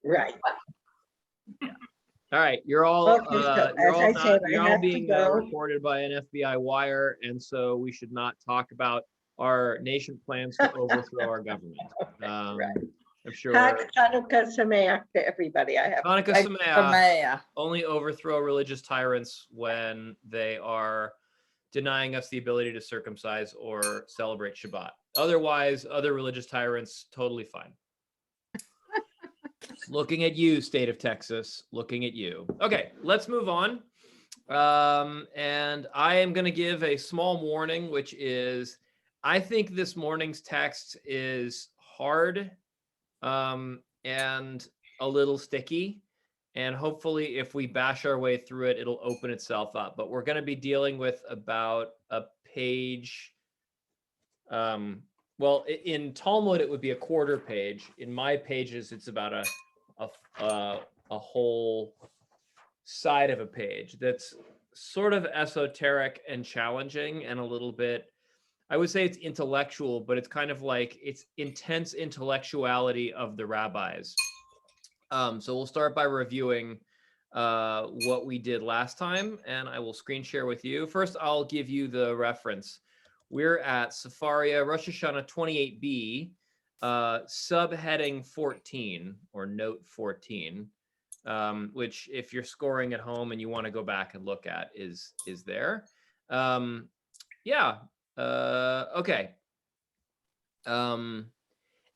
Right. All right, you're all Okay, so as I said, I you're all have to being go. recorded by an FBI wire, and so we should not talk about our nation plans to overthrow our government. Right. I'm sure Hanukkah Sameach to everybody. I have. Hanukkah I- Sameach only overthrow religious tyrants when they are denying us the ability to circumcise or celebrate Shabbat. Otherwise, other religious tyrants, totally fine. Looking at you, state of Texas, looking at you. Okay, let's move on. And I am going to give a small warning, which is, I think this morning's text is hard and a little sticky. And hopefully, if we bash our way through it, it'll open itself up. But we're going to be dealing with about a page. Well, in Talmud, it would be a quarter page. In my pages, it's about a whole side of a page that's sort of esoteric and challenging and a little bit, I would say it's intellectual, but it's kind of like it's intense intellectuality of the rabbis. So we'll start by reviewing what we did last time, and I will screen share with you. First, I'll give you the reference. We're at Sefaria, Rosh Hashanah 28b, subheading 14, or note 14, which if you're scoring at home and you want to go back and look at is there. Yeah. Okay. And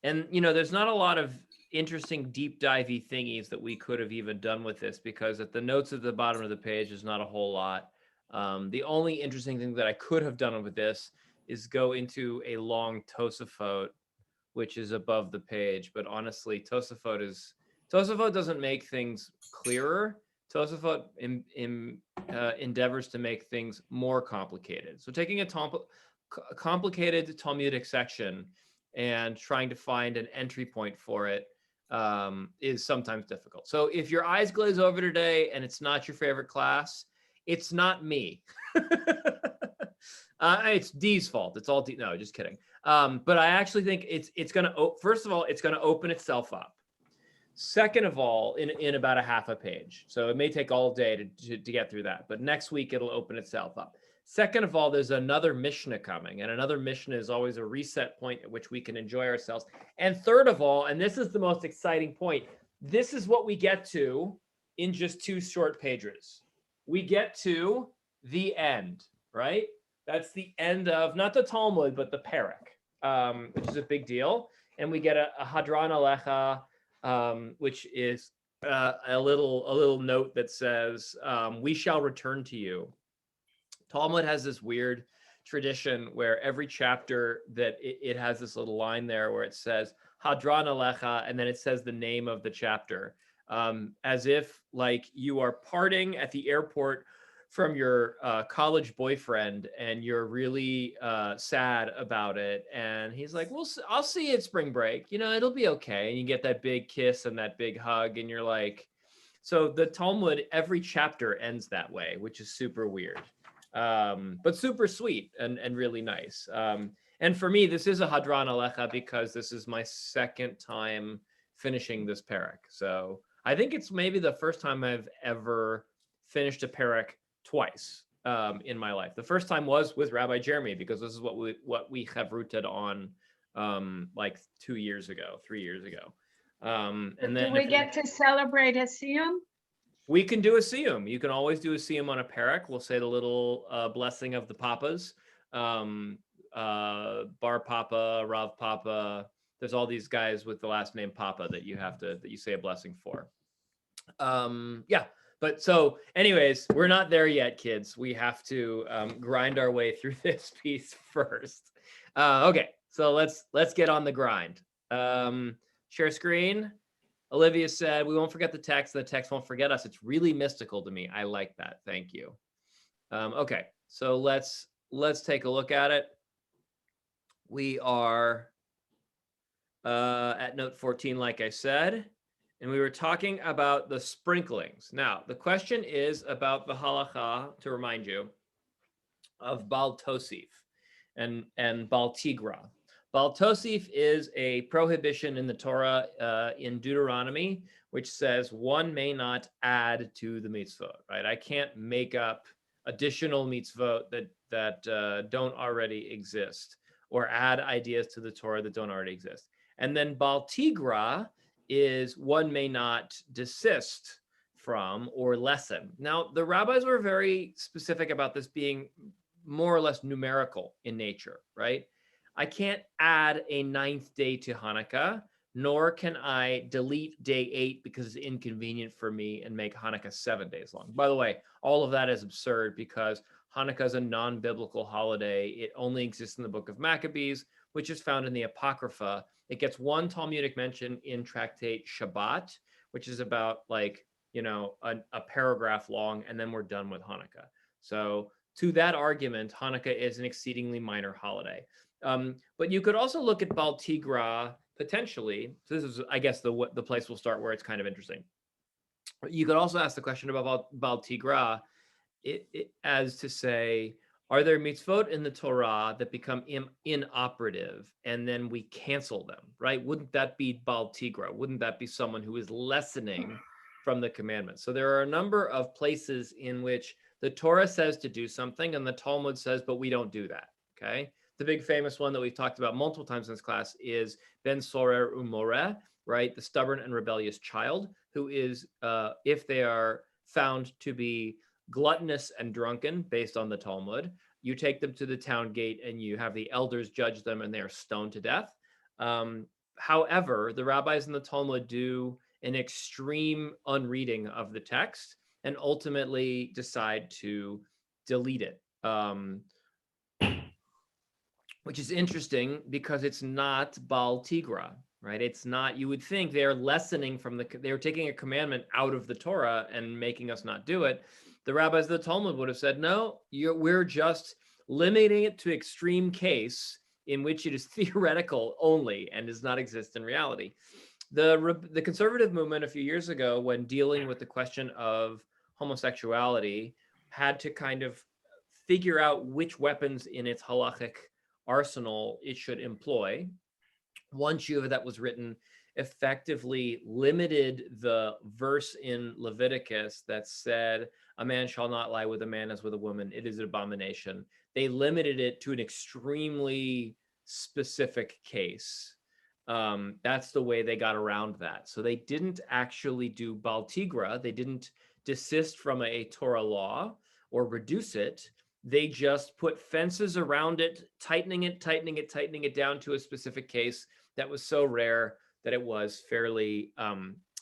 there's not a lot of interesting deep divey thingies that we could have even done with this, because at the notes at the bottom of the page is not a whole lot. The only interesting thing that I could have done with this is go into a long tosifot, which is above the page. But honestly, tosifot doesn't make things clearer. Tosifot endeavors to make things more complicated. So taking a complicated Talmudic section and trying to find an entry point for it is sometimes difficult. So if your eyes glaze over today and it's not your favorite class, it's not me. It's D's fault. It's all D. No, just kidding. But I actually think it's going to, first of all, it's going to open itself up. Second of all, in about a half a page. So it may take all day to get through that, but next week it'll open itself up. Second of all, there's another Mishnah coming, and another Mishnah is always a reset point at which we can enjoy ourselves. And third of all, and this is the most exciting point, this is what we get to in just 2 short pages. We get to the end, right? That's the end of, not the Talmud, but the Perek, which is a big deal. And we get a Hadran Alecha, which is a little note that says, we shall return to you. Talmud has this weird tradition where every chapter that it has this little line there where it says Hadran Alecha, and then it says the name of the chapter, as if like you are parting at the airport from your college boyfriend and you're really sad about it. And he's like, well, I'll see you at spring break. It'll be okay. And you get that big kiss and that big hug. And you're like, so the Talmud, every chapter ends that way, which is super weird. But super sweet and really nice. And for me, this is a Hadran Alecha because this is my second time finishing this Perek. So I think it's maybe the first time I've ever finished a Perek twice in my life. The first time was with Rabbi Jeremy, because this is what we have rooted on like 3 years ago. And then do we get to celebrate a siyum? We can do a siyum. You can always do a siyum on a Perek. We'll say the little blessing of the papas, Bar Papa, Rav Papa. There's all these guys with the last name Papa that you say a blessing for. Yeah. But so anyways, we're not there yet, kids. We have to grind our way through this piece first. Okay, so let's get on the grind. Share screen. Olivia said, we won't forget the text. The text won't forget us. It's really mystical to me. I like that. Thank you. Okay, so let's take a look at it. We are at note 14, like I said. And we were talking about the sprinklings. Now, the question is about the halacha, to remind you, of baal tosif and baal tigra. Baal tosif is a prohibition in the Torah in Deuteronomy, which says one may not add to the mitzvah, right? I can't make up additional mitzvot that don't already exist, or add ideas to the Torah that don't already exist. And then Baal tigra is one may not desist from or lessen. Now, the rabbis were very specific about this being more or less numerical in nature, right? I can't add a 9th day to Hanukkah, nor can I delete day 8 because it's inconvenient for me and make Hanukkah 7 days long. By the way, all of that is absurd because Hanukkah is a non-biblical holiday. It only exists in the book of Maccabees, which is found in the Apocrypha. It gets one Talmudic mention in Tractate Shabbat, which is about like, you know, a paragraph long, and then we're done with Hanukkah. So to that argument, Hanukkah is an exceedingly minor holiday. But you could also look at Baal tigra potentially. So this is, I guess, the place we'll start where it's kind of interesting. You could also ask the question about Baal tigra, as to say, are there mitzvot in the Torah that become inoperative and then we cancel them, right? Wouldn't that be Baal tigra? Wouldn't that be someone who is lessening from the commandments? So there are a number of places in which the Torah says to do something and the Talmud says, but we don't do that, okay? The big famous one that we've talked about multiple times in this class is Ben Sorer Umoreh, right? The stubborn and rebellious child who is, if they are found to be gluttonous and drunken based on the Talmud, you take them to the town gate and you have the elders judge them and they are stoned to death. However, the rabbis in the Talmud do an extreme unreading of the text and ultimately decide to delete it. Which is interesting because it's not Baal tigra, right? It's not, you would think they're lessening from they're taking a commandment out of the Torah and making us not do it. The rabbis of the Talmud would have said, no, we're just limiting it to extreme case in which it is theoretical only and does not exist in reality. The conservative movement a few years ago, when dealing with the question of homosexuality, had to kind of figure out which weapons in its halachic arsenal it should employ. One tshuva that was written effectively limited the verse in Leviticus that said, a man shall not lie with a man as with a woman. It is an abomination. They limited it to an extremely specific case. That's the way they got around that. So they didn't actually do Baal tigra. They didn't desist from a Torah law or reduce it. They just put fences around it, tightening it down to a specific case that was so rare that it was fairly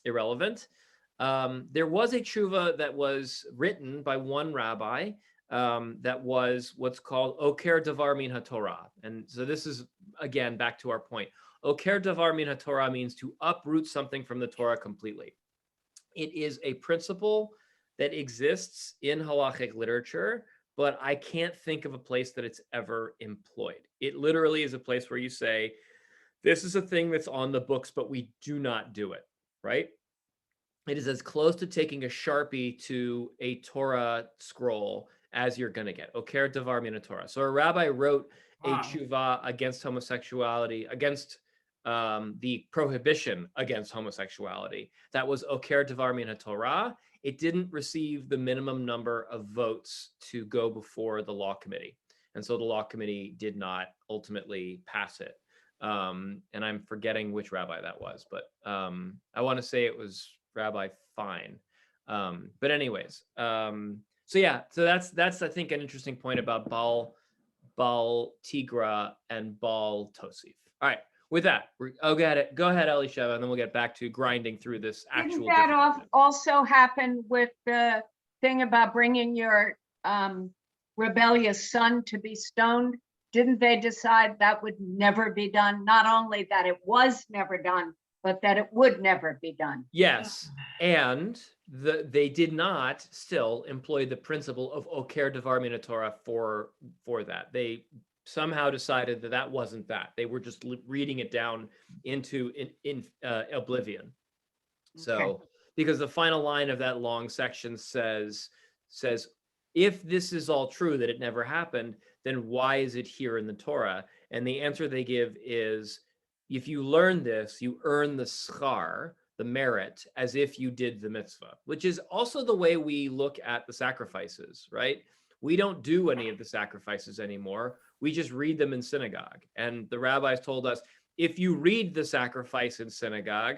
irrelevant. There was a tshuva that was written by one rabbi that was what's called Oker Davar Min HaTorah. And so this is, again, back to our point. Oker Davar Min HaTorah means to uproot something from the Torah completely. It is a principle that exists in halachic literature, but I can't think of a place that it's ever employed. It literally is a place where you say, this is a thing that's on the books, but we do not do it, right? It is as close to taking a Sharpie to a Torah scroll as you're going to get. Oker Davar Min HaTorah. So a rabbi wrote a tshuva against homosexuality, against the prohibition against homosexuality. That was Oker Davar Min HaTorah. It didn't receive the minimum number of votes to go before the law committee. And so the law committee did not ultimately pass it. And I'm forgetting which rabbi that was, but I want to say it was Rabbi Fine. But anyways, so yeah, so that's I think an interesting point about Baal tigra and Baal tosif. All right, with that, go ahead, Elisheva, and then we'll get back to grinding through this actual. Didn't that also happen with the thing about bringing your rebellious son to be stoned? Didn't they decide that would never be done? Not only that it was never done, but that it would never be done. Yes, and they did not still employ the principle of Oker Davar Min HaTorah for that. They somehow decided that wasn't that. They were just reading it down into oblivion. So, because the final line of that long section says, if this is all true, that it never happened, then why is it here in the Torah? And the answer they give is, if you learn this, you earn the schar, the merit, as if you did the mitzvah, which is also the way we look at the sacrifices, right? We don't do any of the sacrifices anymore. We just read them in synagogue. And the rabbis told us, if you read the sacrifice in synagogue,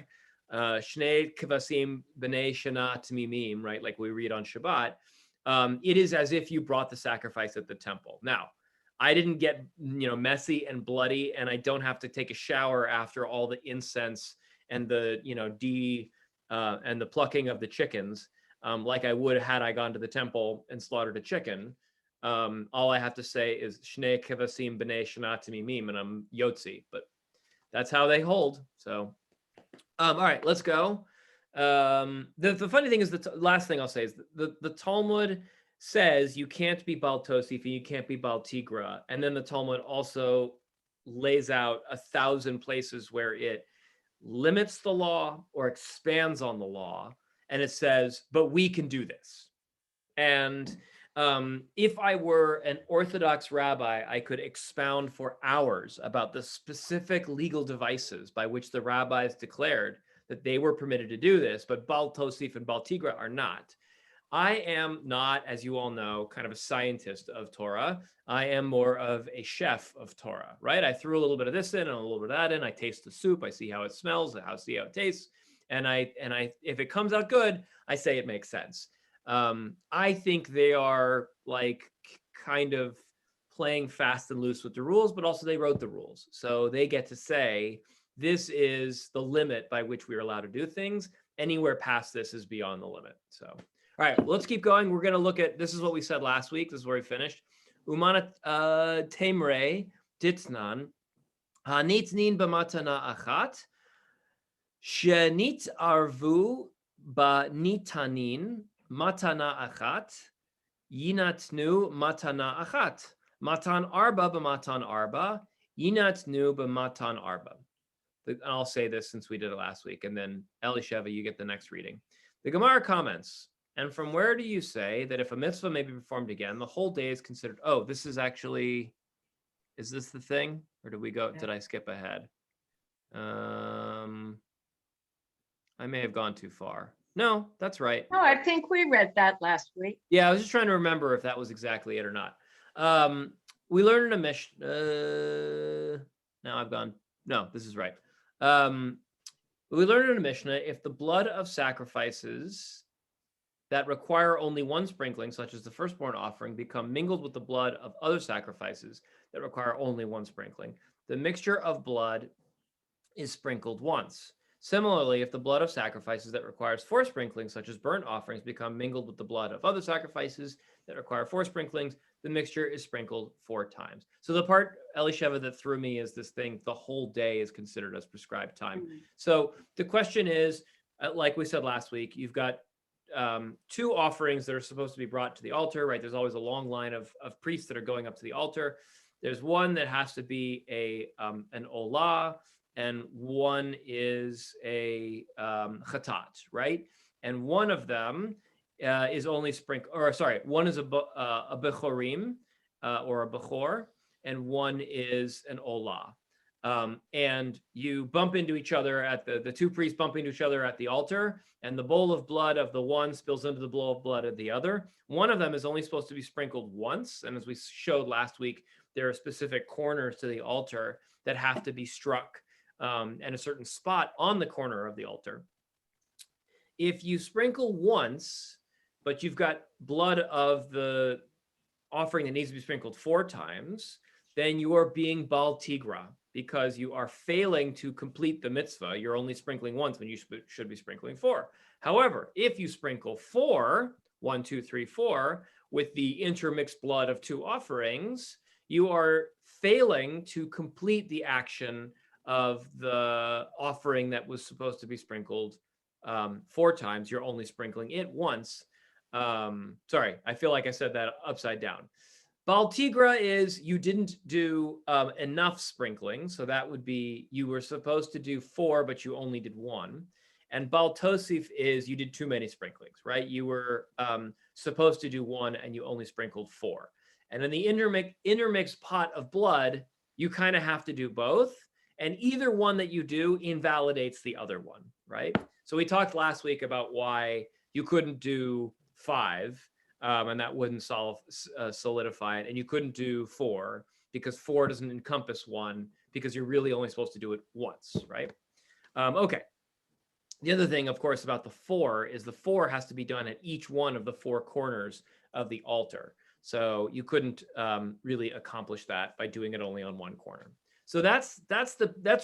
Shnei Kvasim B'nei Shana Tmimim, right? Like we read on Shabbat, it is as if you brought the sacrifice at the temple. Now, I didn't get, messy and bloody, and I don't have to take a shower after all the incense and the, and the plucking of the chickens, like I would had I gone to the temple and slaughtered a chicken. All I have to say is Shnei Kevasim B'nei Shana Tmimim, and I'm Yotzi. But that's how they hold. So, all right, let's go. The funny thing is, the last thing I'll say is the Talmud says you can't be baal tosif and you can't be baal tigra, and then the Talmud also lays out 1,000 places where it limits the law or expands on the law, and it says, but we can do this. And if I were an Orthodox rabbi, I could expound for hours about the specific legal devices by which the rabbis declared that they were permitted to do this, but baal tosif and baal tigra are not. I am not, as you all know, kind of a scientist of Torah. I am more of a chef of Torah, right? I threw a little bit of this in and a little bit of that in. I taste the soup. I see how it smells. I see how it tastes. And I, if it comes out good, I say it makes sense. I think they are like kind of playing fast and loose with the rules, but also they wrote the rules. So they get to say, this is the limit by which we are allowed to do things. Anywhere past this is beyond the limit. So, all right, let's keep going. We're going to look at, this is what we said last week. This is where we finished. Umana temre ditnan hanitnin b'matana achat shenit arvu b'nitanin matana achat yinatnu matana achat matan arba b'matan arba yinatnu b'matan arba. I'll say this since we did it last week, and then Elisheva, you get the next reading. The Gemara comments, and from where do you say that if a mitzvah may be performed again, the whole day is considered? Oh, this is actually, is this the thing? Or did we go, did I skip ahead? I may have gone too far. No, that's right. No, I think we read that last week. Yeah, I was just trying to remember if that was exactly it or not. We learned in a Mishnah, now I've gone, no, this is right. We learned in a Mishnah, if the blood of sacrifices that require only one sprinkling, such as the firstborn offering, become mingled with the blood of other sacrifices that require only one sprinkling, the mixture of blood is sprinkled once. Similarly, if the blood of sacrifices that requires 4 sprinklings, such as burnt offerings, become mingled with the blood of other sacrifices that require 4 sprinklings, the mixture is sprinkled 4 times. So the part, Elisheva, that threw me is this thing, the whole day is considered as prescribed time. So the question is, like we said last week, you've got 2 offerings that are supposed to be brought to the altar, right? There's always a long line of priests that are going up to the altar. There's one that has to be an olah, and one is a chatat, right? And one of them is only one is a bechorim or a bechor, and one is an olah. And you bump into each other at the 2 priests bump into each other at the altar, and the bowl of blood of the one spills into the bowl of blood of the other. One of them is only supposed to be sprinkled once, and as we showed last week, there are specific corners to the altar that have to be struck, and a certain spot on the corner of the altar. If you sprinkle once, but you've got blood of the offering that needs to be sprinkled 4 times, then you are being baal tigra, because you are failing to complete the mitzvah. You're only sprinkling once when you should be sprinkling 4. However, if you sprinkle 4, 1, 2, 3, 4, with the intermixed blood of 2 offerings, you are failing to complete the action of the offering that was supposed to be sprinkled 4 times. You're only sprinkling it once. Sorry, I feel like I said that upside down. Baal tigra is you didn't do enough sprinkling. So that would be you were supposed to do 4, but you only did 1. And baal tosif is you did too many sprinklings, right? You were supposed to do 1 and you only sprinkled 4. And in the intermixed pot of blood, you kind of have to do both. And either one that you do invalidates the other one, right? So we talked last week about why you couldn't do 5, and that wouldn't solidify it. And you couldn't do 4 because 4 doesn't encompass 1 because you're really only supposed to do it once, right? Okay. The other thing, of course, about the 4 is the 4 has to be done at each one of the 4 corners of the altar. So you couldn't really accomplish that by doing it only on one corner. So that's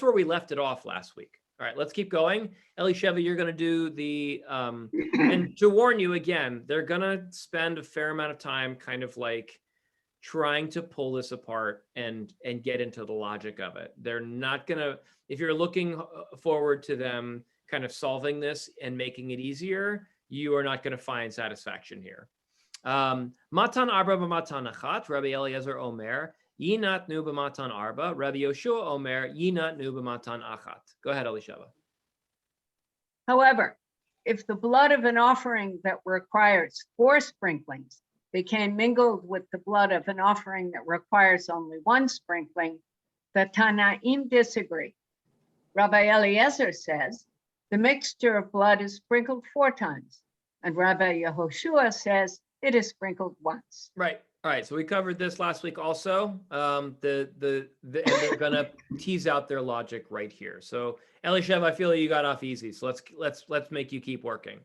where we left it off last week. All right, let's keep going. Elisheva, you're going to do the, and to warn you again, they're going to spend a fair amount of time kind of like trying to pull this apart and get into the logic of it. They're not going to, if you're looking forward to them kind of solving this and making it easier, you are not going to find satisfaction here. Matan arba b'matan achat, Rabbi Eliezer Omer, Yinatnu b'matan arba, Rabbi Yoshua Omer, Yinatnu b'matan achat. Go ahead, Elisheva. However, if the blood of an offering that requires 4 sprinklings became mingled with the blood of an offering that requires only 1 sprinkling, the Tanaim disagree. Rabbi Eliezer says the mixture of blood is sprinkled 4 times, and Rabbi Yehoshua says it is sprinkled once. Right. All right. So we covered this last week also. And they're gonna tease out their logic right here. So Elishev, I feel like you got off easy. So let's make you keep working.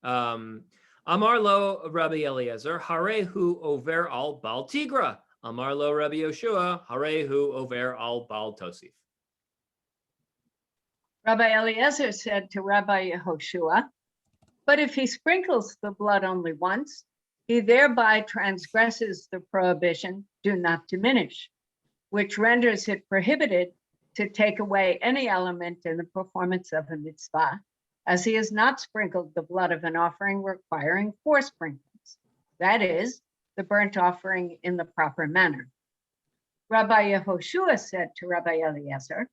Amar lo Rabbi Eliezer, harehu over al baal tigra. Amar lo Rabbi Yoshua, harehu over al baal tosif. Rabbi Eliezer said to Rabbi Yehoshua, but if he sprinkles the blood only once, he thereby transgresses the prohibition, do not diminish, which renders it prohibited to take away any element in the performance of a mitzvah, as he has not sprinkled the blood of an offering requiring 4 sprinklings, that is, the burnt offering in the proper manner. Rabbi Yehoshua said to Rabbi Eliezer,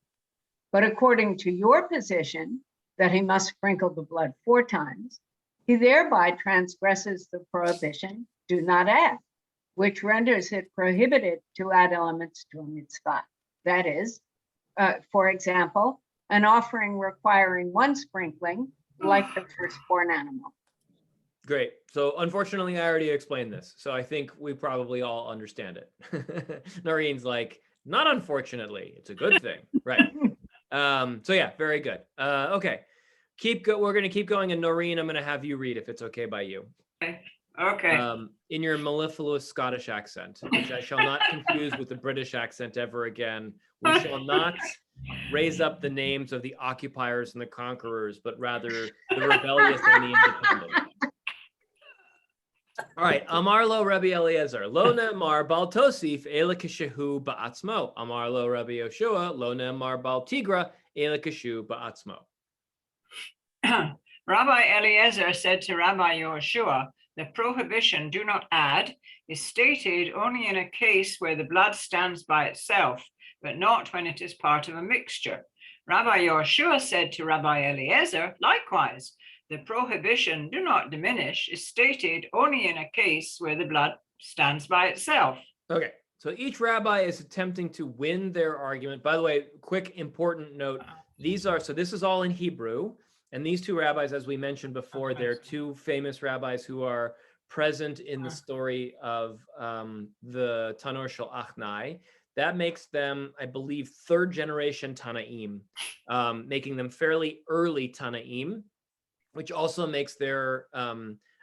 but according to your position, that he must sprinkle the blood 4 times, he thereby transgresses the prohibition, do not add, which renders it prohibited to add elements to a mitzvah. That is, for example, an offering requiring 1 sprinkling, like the firstborn animal. Great. So unfortunately, I already explained this. So I think we probably all understand it. Noreen's like, not unfortunately, it's a good thing. Right. So yeah, very good. Okay. We're going to keep going, and Noreen, I'm going to have you read if it's okay by you. Okay. In your mellifluous Scottish accent, which I shall not confuse with the British accent ever again. We shall not raise up the names of the occupiers and the conquerors, but rather the rebellious and the independent. All right. Amar lo Rabbi Eliezer, lo ne'emar bal tosif ela kishehu ba'atzmo. Amar lo Rabbi Yoshua, lo ne'emar bal tigra ela kishehu ba'atzmo. Rabbi Eliezer said to Rabbi Yehoshua, the prohibition, do not add, is stated only in a case where the blood stands by itself, but not when it is part of a mixture. Rabbi Yehoshua said to Rabbi Eliezer, likewise, the prohibition, do not diminish, is stated only in a case where the blood stands by itself. Okay, so each rabbi is attempting to win their argument. By the way, quick important note, so this is all in Hebrew. And these 2 rabbis, as we mentioned before, they're 2 famous rabbis who are present in the story of the Tanur Shel Achnai. That makes them, I believe, 3rd generation Tanaim, making them fairly early Tanaim, which also makes their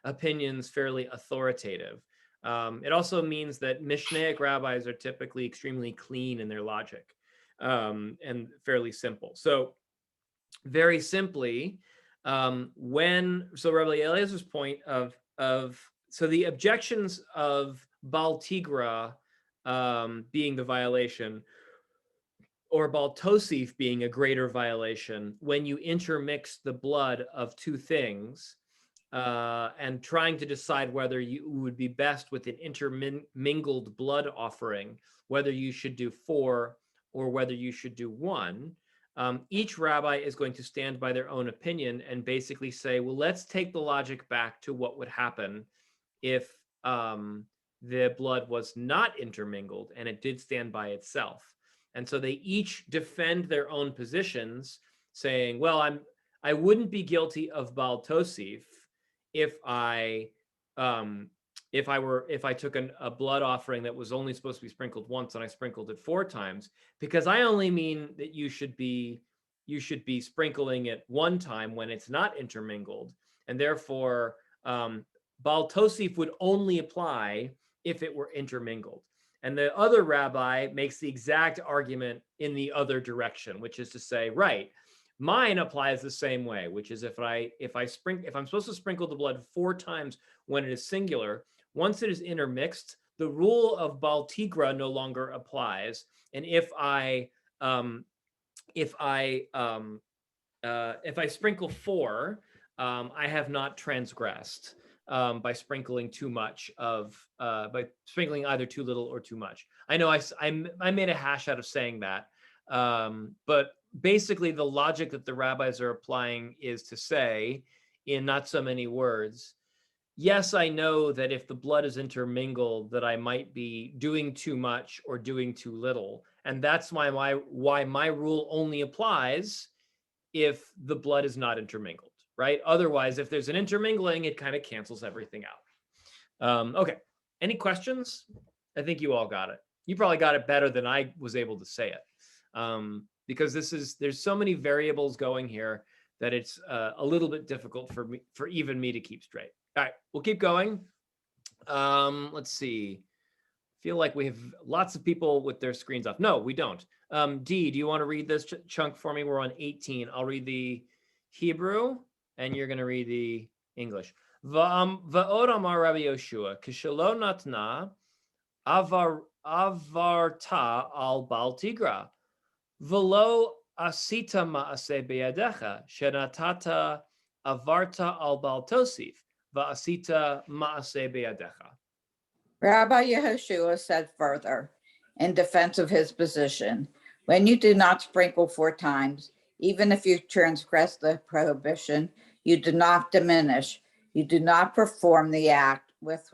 opinions fairly authoritative. It also means that Mishnaic rabbis are typically extremely clean in their logic and fairly simple. So very simply, Rabbi Eliezer's point so the objections of Baal Tigra being the violation, or Baal Tosif being a greater violation, when you intermix the blood of 2 things and trying to decide whether you would be best with an intermingled blood offering, whether you should do 4 or whether you should do 1. Each rabbi is going to stand by their own opinion and basically say, well, let's take the logic back to what would happen if the blood was not intermingled and it did stand by itself. And so they each defend their own positions, saying, well, I wouldn't be guilty of baal tosif if I took a blood offering that was only supposed to be sprinkled once and I sprinkled it 4 times, because I only mean that you should be sprinkling it 1 time when it's not intermingled, and therefore baal tosif would only apply if it were intermingled. And the other rabbi makes the exact argument in the other direction, which is to say, right, mine applies the same way, which is if I'm supposed to sprinkle the blood 4 times when it is singular, once it is intermixed, the rule of baal tigra no longer applies. And if I sprinkle 4, I have not transgressed by sprinkling too much by sprinkling either too little or too much. I know I made a hash out of saying that, but basically the logic that the rabbis are applying is to say, in not so many words, yes, I know that if the blood is intermingled, that I might be doing too much or doing too little, and that's why my rule only applies if the blood is not intermingled. Right? Otherwise, if there's an intermingling, it kind of cancels everything out. Okay. Any questions? I think you all got it. You probably got it better than I was able to say it, because there's so many variables going here that it's a little bit difficult for even me to keep straight. All right, we'll keep going. Let's see. Feel like we have lots of people with their screens off. No, we don't. Dee, do you want to read this chunk for me? We're on 18. I'll read the Hebrew, and you're going to read the English. Va'od amar Rabbi Yoshua, kishelo natna avarta al baal tigra, v'lo asita ma'aseh beyadecha, shenatata avarta al baal tosif, va'asita ma'aseh beyadecha. Rabbi Yehoshua said further, in defense of his position, when you do not sprinkle 4 times, even if you transgress the prohibition, you do not diminish, you do not perform the act with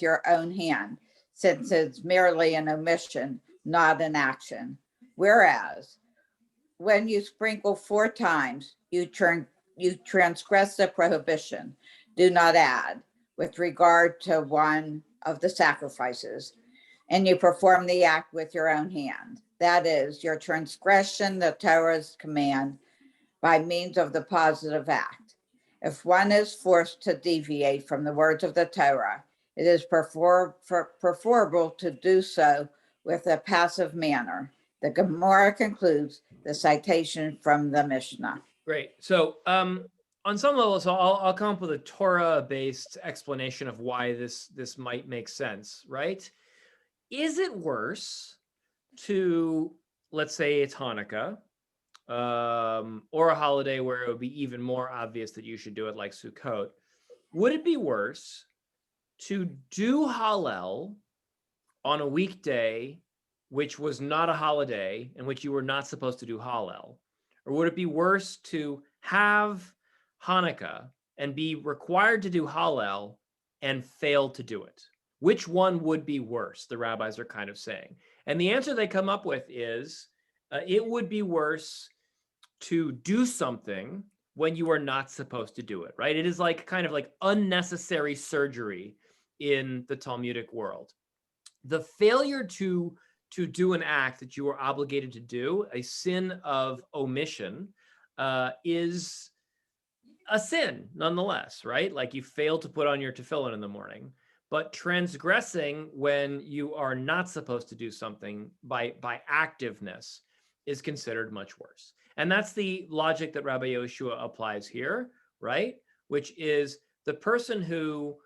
your own hand, since it's merely an omission, not an action. Whereas, when you sprinkle 4 times, you transgress the prohibition, do not add, with regard to one of the sacrifices, and you perform the act with your own hand. That is, your transgression, the Torah's command, by means of the positive act. If one is forced to deviate from the words of the Torah, it is preferable to do so with a passive manner. The Gemara concludes the citation from the Mishnah. Great. So on some level, so I'll come up with a Torah-based explanation of why this might make sense, right? Is it worse to, let's say it's Hanukkah, or a holiday where it would be even more obvious that you should do it, like Sukkot? Would it be worse to do Hallel on a weekday, which was not a holiday, in which you were not supposed to do Hallel? Or would it be worse to have Hanukkah and be required to do Hallel and fail to do it? Which one would be worse? The rabbis are kind of saying. And the answer they come up with is it would be worse to do something when you are not supposed to do it, right? It is like kind of like unnecessary surgery in the Talmudic world. The failure to do an act that you are obligated to do, a sin of omission, is a sin nonetheless, right? Like you fail to put on your tefillin in the morning. But transgressing when you are not supposed to do something by activeness is considered much worse. And that's the logic that Rabbi Yoshua applies here, right? Which is the person who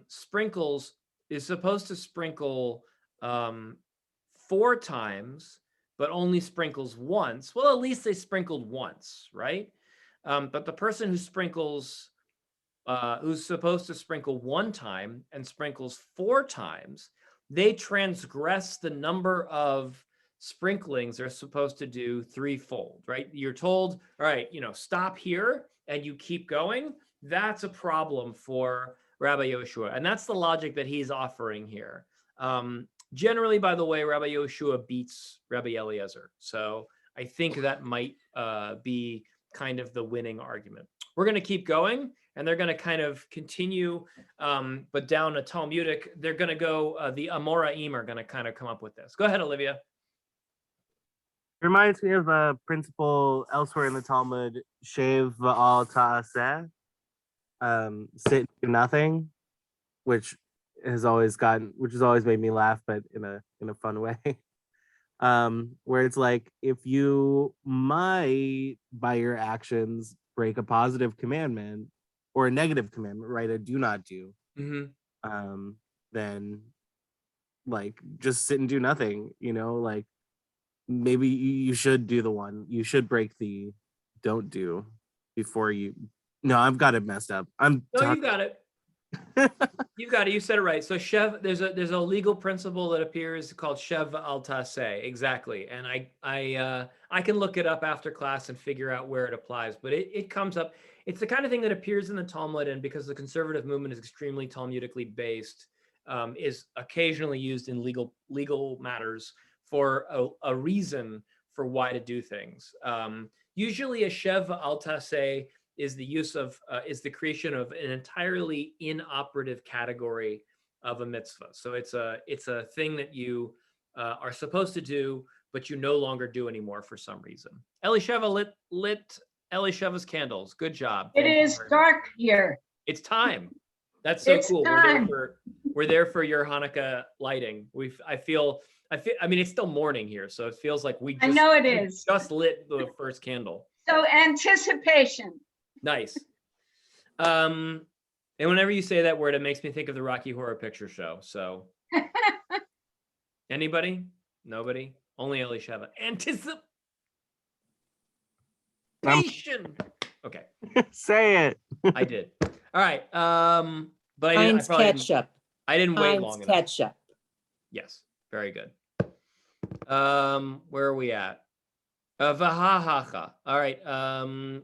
sprinkles is supposed to sprinkle 4 times, but only sprinkles once. Well, at least they sprinkled once, right? But the person who sprinkles, who's supposed to sprinkle 1 time and sprinkles 4 times, they transgress the number of sprinklings they're supposed to do 3-fold, right? You're told, all right, stop here and you keep going. That's a problem for Rabbi Yoshua. And that's the logic that he's offering here. Generally, by the way, Rabbi Yehoshua beats Rabbi Eliezer. So I think that might be kind of the winning argument. We're going to keep going, and they're going to kind of continue, but down a Talmudic, they're going to go, the Amoraim are going to kind of come up with this. Go ahead, Olivia. It reminds me of a principle elsewhere in the Talmud, shev va'al ta'aseh, sit and do nothing, which has always made me laugh, but in a fun way. Where it's like, if you might by your actions break a positive commandment or a negative commandment, right? A do not do, then like just sit and do nothing, like maybe you should do the one, you should break the don't do before you. No, I've got it messed up. You got it. You got it. You said it right. So shev, there's a legal principle that appears called shev al taseh. Exactly. And I can look it up after class and figure out where it applies, but it comes up. It's the kind of thing that appears in the Talmud, and because the conservative movement is extremely Talmudically based, is occasionally used in legal matters for a reason for why to do things. Usually a shev al taseh is the use of, is the creation of an entirely inoperative category of a mitzvah. So it's a thing that you are supposed to do, but you no longer do anymore for some reason. Elisheva lit Elisheva's candles. Good job. It is dark here. It's time. That's so It's cool. time. We're there for your Hanukkah lighting. I mean, it's still morning here, so it feels like we just lit the first candle. So anticipation. Nice. And whenever you say that word, it makes me think of the Rocky Horror Picture Show. So anybody? Nobody? Only Elisheva. Anticipation. Okay. Say it. I did. All right. But Heinz ketchup. I didn't wait Heinz long enough. ketchup. Yes. Very good. Where are we at? Vahahaha. All right.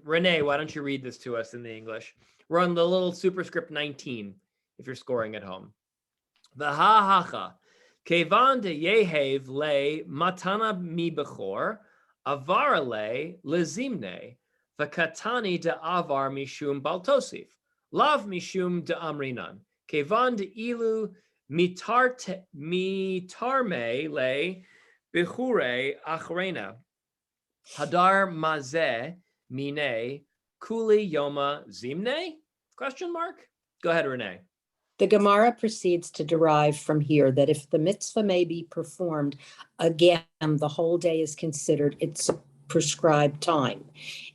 Renee, why don't you read this to us in the English? We're on the little superscript 19, if you're scoring at home. Vahahaha. Kevan de yehev le matana mi bechor, avara le lezimne, vakatani de avar mishum bal tosif, lav mishum de amrinan. Kevan de ilu mitarme le bechure achrena. Hadar mazeh mine kuli yoma zimne? Question mark? Go ahead, Renee. The Gemara proceeds to derive from here that if the mitzvah may be performed again, the whole day is considered its prescribed time.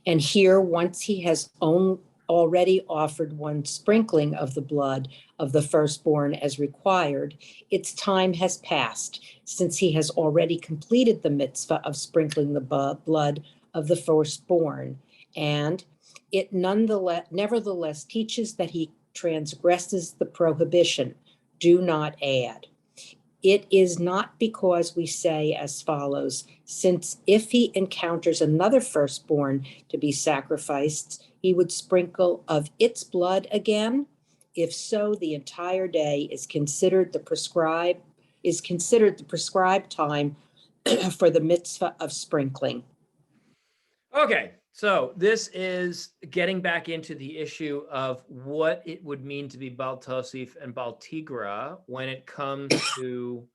And here, once he has already offered one sprinkling of the blood of the firstborn as required, its time has passed, since he has already completed the mitzvah of sprinkling the blood of the firstborn. And it nevertheless teaches that he transgresses the prohibition, do not add. It is not because we say as follows, since if he encounters another firstborn to be sacrificed, he would sprinkle of its blood again. If so, the entire day is considered the prescribed time for the mitzvah of sprinkling. Okay, so this is getting back into the issue of what it would mean to be baal tosif and baal tigra when it comes to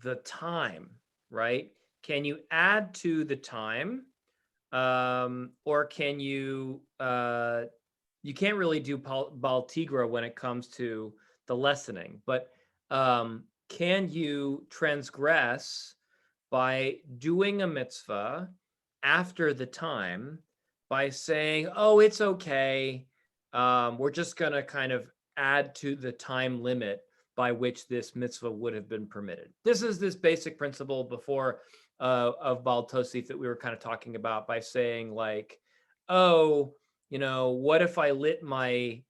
the time, right? Can you add to the time, or can you? You can't really do baal tigra when it comes to the lessening, but can you transgress by doing a mitzvah after the time by saying, oh, it's okay, we're just going to kind of add to the time limit by which this mitzvah would have been permitted? This is this basic principle before of baal tosif that we were kind of talking about, by saying like, oh, what if I lit my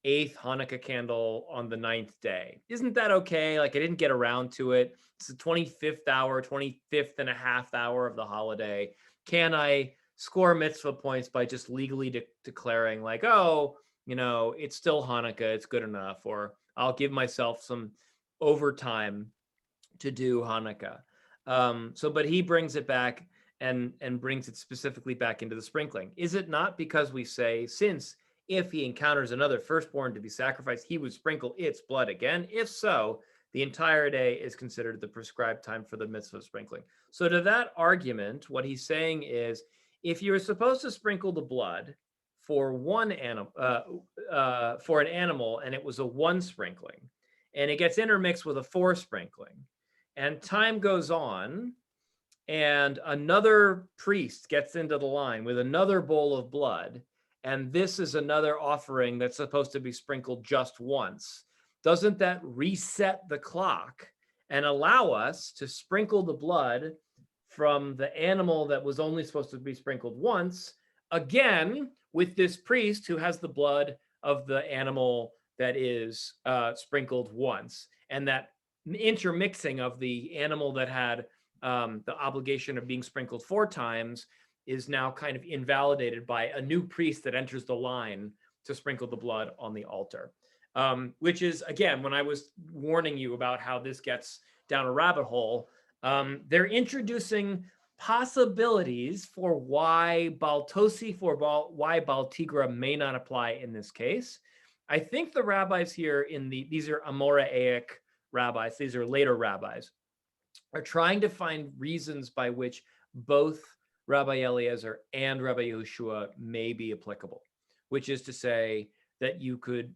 8th Hanukkah candle on the 9th day? Isn't that okay? Like, I didn't get around to it. It's the 25th hour, 25th and a half hour of the holiday. Can I score mitzvah points by just legally declaring like, oh, it's still Hanukkah, it's good enough, or I'll give myself some overtime to do Hanukkah. But he brings it back and brings it specifically back into the sprinkling. Is it not because we say, since if he encounters another firstborn to be sacrificed, he would sprinkle its blood again? If so, the entire day is considered the prescribed time for the mitzvah of sprinkling. So to that argument, what he's saying is, if you were supposed to sprinkle the blood for one animal, for an animal, and it was a 1 sprinkling, and it gets intermixed with a 4 sprinkling, and time goes on, and another priest gets into the line with another bowl of blood, and this is another offering that's supposed to be sprinkled just once, doesn't that reset the clock and allow us to sprinkle the blood from the animal that was only supposed to be sprinkled once, again, with this priest who has the blood of the animal that is sprinkled once? And that intermixing of the animal that had the obligation of being sprinkled 4 times is now kind of invalidated by a new priest that enters the line to sprinkle the blood on the altar. Which is, again, when I was warning you about how this gets down a rabbit hole, they're introducing possibilities for why baal tosif or why baal tigra may not apply in this case. I think the rabbis here these are Amoraic rabbis, these are later rabbis, are trying to find reasons by which both Rabbi Eliezer and Rabbi Yehoshua may be applicable, which is to say that you could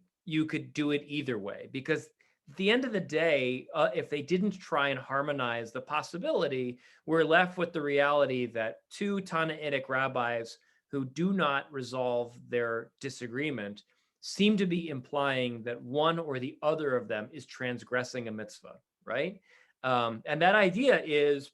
do it either way, because at the end of the day, if they didn't try and harmonize the possibility, we're left with the reality that 2 Tannaitic rabbis who do not resolve their disagreement seem to be implying that one or the other of them is transgressing a mitzvah, right? And that idea is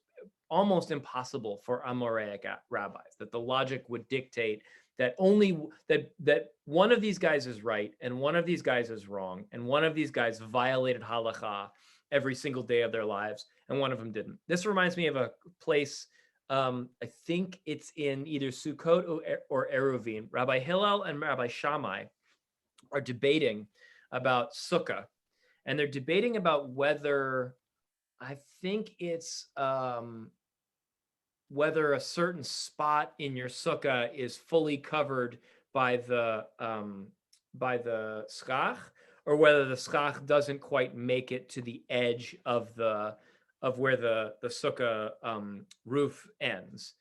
almost impossible for Amoraic rabbis, that the logic would dictate that only that one of these guys is right and one of these guys is wrong, and one of these guys violated halacha every single day of their lives and one of them didn't. This reminds me of a place, I think it's in either Sukkot or Eruvin. Rabbi Hillel and Rabbi Shammai are debating about sukkah, and they're debating about whether, I think it's whether a certain spot in your sukkah is fully covered by the schach, or whether the schach doesn't quite make it to the edge of where the sukkah roof ends.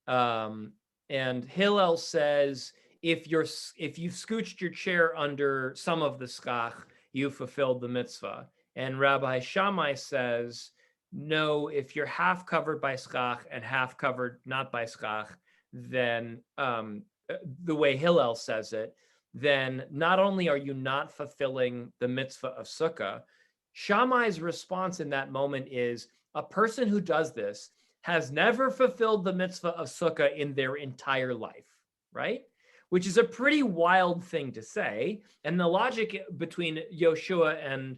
And Hillel says, if you've scooched your chair under some of the schach, you fulfilled the mitzvah. And Rabbi Shammai says, no, if you're half covered by schach and half covered not by schach, then the way Hillel says it, then not only are you not fulfilling the mitzvah of sukkah, Shammai's response in that moment is, a person who does this has never fulfilled the mitzvah of sukkah in their entire life, right? Which is a pretty wild thing to say. And the logic between Yoshua and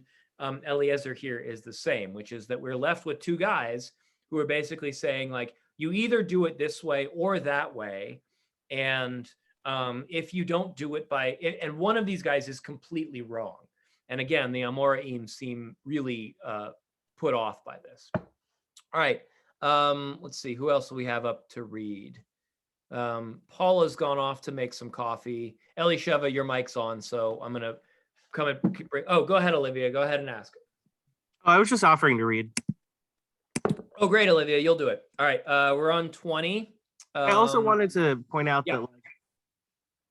Eliezer here is the same, which is that we're left with 2 guys who are basically saying, like, you either do it this way or that way. And if you don't do it and one of these guys is completely wrong. And again, the Amoraim seem really put off by this. All right, let's see, who else do we have up to read? Paula's gone off to make some coffee. Elisheva, your mic's on, so I'm going to come and bring. Oh, go ahead, Olivia. Go ahead and ask. Oh, I was just offering to read. Oh, great, Olivia. You'll do it. All right. We're on 20. I also wanted to point out yeah.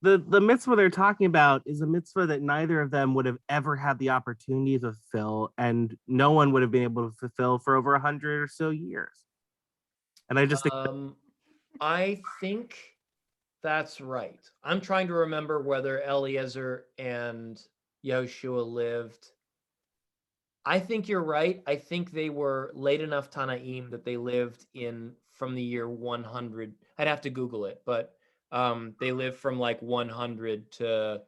that the mitzvah they're talking about is a mitzvah that neither of them would have ever had the opportunity to fulfill, and no one would have been able to fulfill for over 100 or so years. And I just think I think that's right. I'm trying to remember whether Eliezer and Yehoshua lived. I think you're right. I think they were late enough Tanaim that they lived from the year 100. I'd have to Google it, but they lived from like 100 to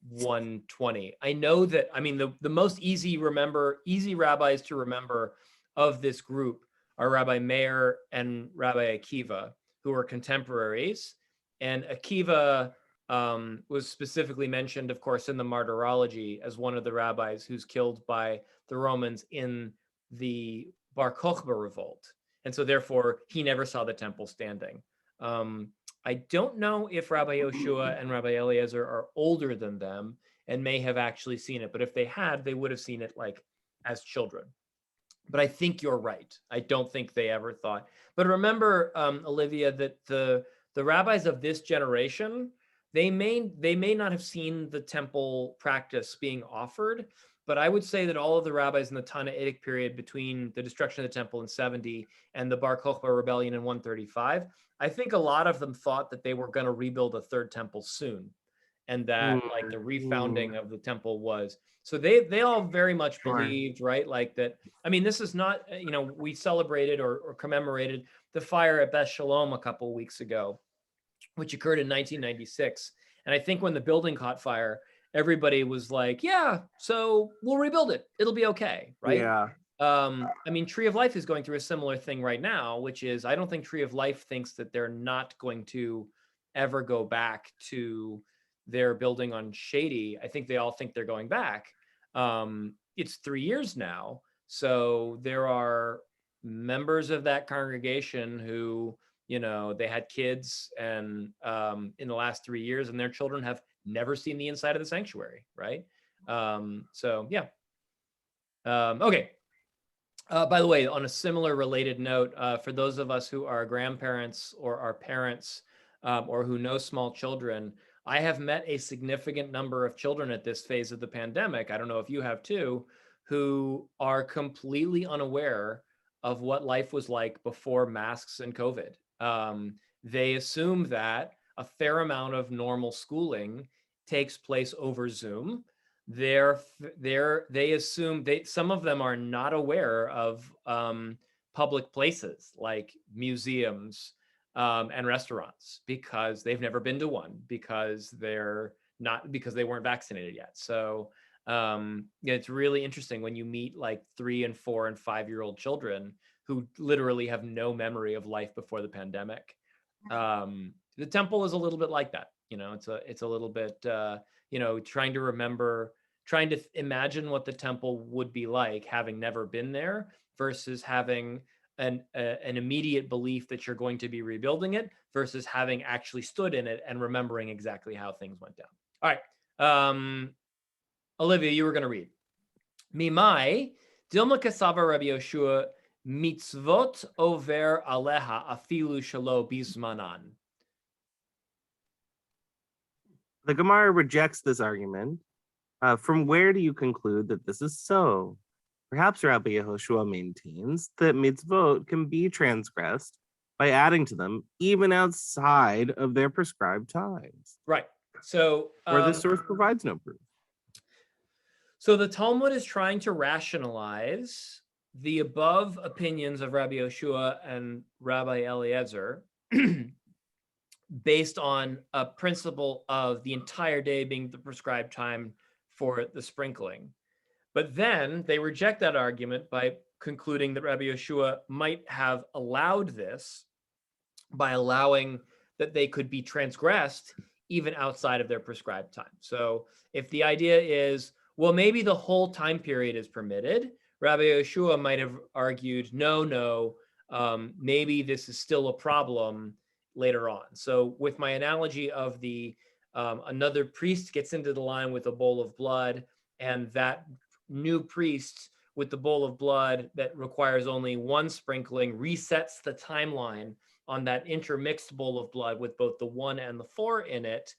120. I know that, I mean, the most easy rabbis to remember of this group are Rabbi Meir and Rabbi Akiva, who are contemporaries. And Akiva was specifically mentioned, of course, in the martyrology as one of the rabbis who's killed by the Romans in the Bar Kokhba revolt. And so therefore he never saw the temple standing. I don't know if Rabbi Yoshua and Rabbi Eliezer are older than them and may have actually seen it, but if they had, they would have seen it like as children. But I think you're right. I don't think they ever thought. But remember, Olivia, that the rabbis of this generation, they may not have seen the temple practice being offered, but I would say that all of the rabbis in the Tannaitic period between the destruction of the temple in 70 and the Bar Kokhba rebellion in 135, I think a lot of them thought that they were going to rebuild a third temple soon, and that like the refounding of the temple was. So they all very much believed, right? Like that. I mean, this is not, we celebrated or commemorated the fire at Beth Shalom a couple of weeks ago, which occurred in 1996. And I think when the building caught fire, everybody was like, yeah, so we'll rebuild it. It'll be okay, right? Yeah. I mean, Tree of Life is going through a similar thing right now, which is I don't think Tree of Life thinks that they're not going to ever go back to their building on Shady. I think they all think they're going back. It's 3 years now. So there are members of that congregation who, they had kids and in the last 3 years, and their children have never seen the inside of the sanctuary, right? So yeah. Okay. By the way, on a similar related note, for those of us who are grandparents or are parents or who know small children, I have met a significant number of children at this phase of the pandemic, I don't know if you have too, who are completely unaware of what life was like before masks and COVID. They assume that a fair amount of normal schooling takes place over Zoom. They assume some of them are not aware of public places like museums and restaurants because they've never been to one because they weren't vaccinated yet. So it's really interesting when you meet like 3 and 4 and 5-year-old children who literally have no memory of life before the pandemic. The temple is a little bit like that. It's a little bit trying to imagine what the temple would be like having never been there versus having an immediate belief that you're going to be rebuilding it versus having actually stood in it and remembering exactly how things went down. All right. Olivia, you were going to read. Mimai, Dilma Kasava Rabbi Yoshua, mitzvot over aleha afilu shalo bismanan. The Gemara rejects this argument. From where do you conclude that this is so? Perhaps Rabbi Yehoshua maintains that mitzvot can be transgressed by adding to them even outside of their prescribed times. Right. So where this source provides no proof. So the Talmud is trying to rationalize the above opinions of Rabbi Yoshua and Rabbi Eliezer based on a principle of the entire day being the prescribed time for the sprinkling. But then they reject that argument by concluding that Rabbi Yoshua might have allowed this by allowing that they could be transgressed even outside of their prescribed time. So if the idea is, well, maybe the whole time period is permitted, Rabbi Yoshua might have argued, no, maybe this is still a problem later on. So with my analogy of the another priest gets into the line with a bowl of blood, and that new priest with the bowl of blood that requires only one sprinkling resets the timeline on that intermixed bowl of blood with both the 1 and the 4 in it.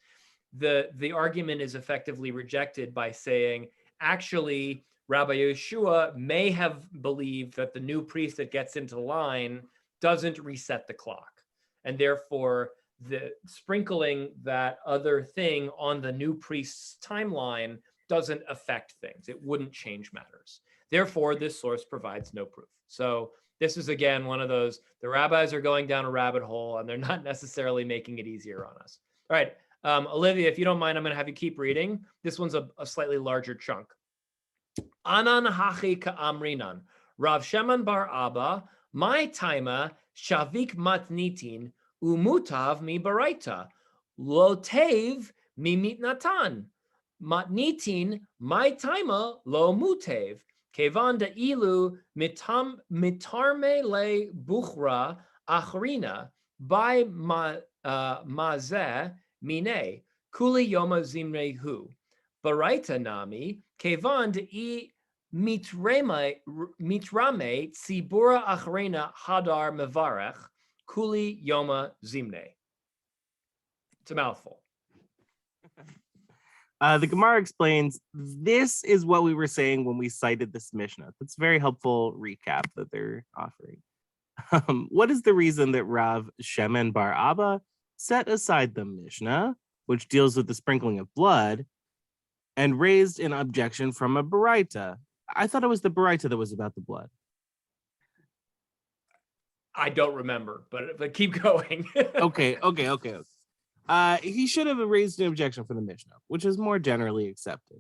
The argument is effectively rejected by saying, actually, Rabbi Yoshua may have believed that the new priest that gets into the line doesn't reset the clock. And therefore, the sprinkling that other thing on the new priest's timeline doesn't affect things. It wouldn't change matters. Therefore, this source provides no proof. So this is, again, one of those, the rabbis are going down a rabbit hole and they're not necessarily making it easier on us. All right, Olivia, if you don't mind, I'm going to have you keep reading. This one's a slightly larger chunk. Anan hachi ka'amrinan, Rav Sheman bar Abba, my taima shavik matnitin, umutav mi baraita, lotev mi mitnatan, matnitin my taima lo mutev, Kevan de ilu mitarme le buchra achrina by mazeh mine kuli yoma zimre hu. Baraita nami kevan de I mitrame tzibura achrina hadar mevarech kuli yoma zimne. It's a mouthful. The Gemara explains, this is what we were saying when we cited this Mishnah. That's a very helpful recap that they're offering. What is the reason that Rav Shemen bar Abba set aside the Mishnah, which deals with the sprinkling of blood, and raised an objection from a Baraita? I thought it was the Baraita that was about the blood. I don't remember, but keep going. Okay. He should have raised an objection from the Mishnah, which is more generally accepted.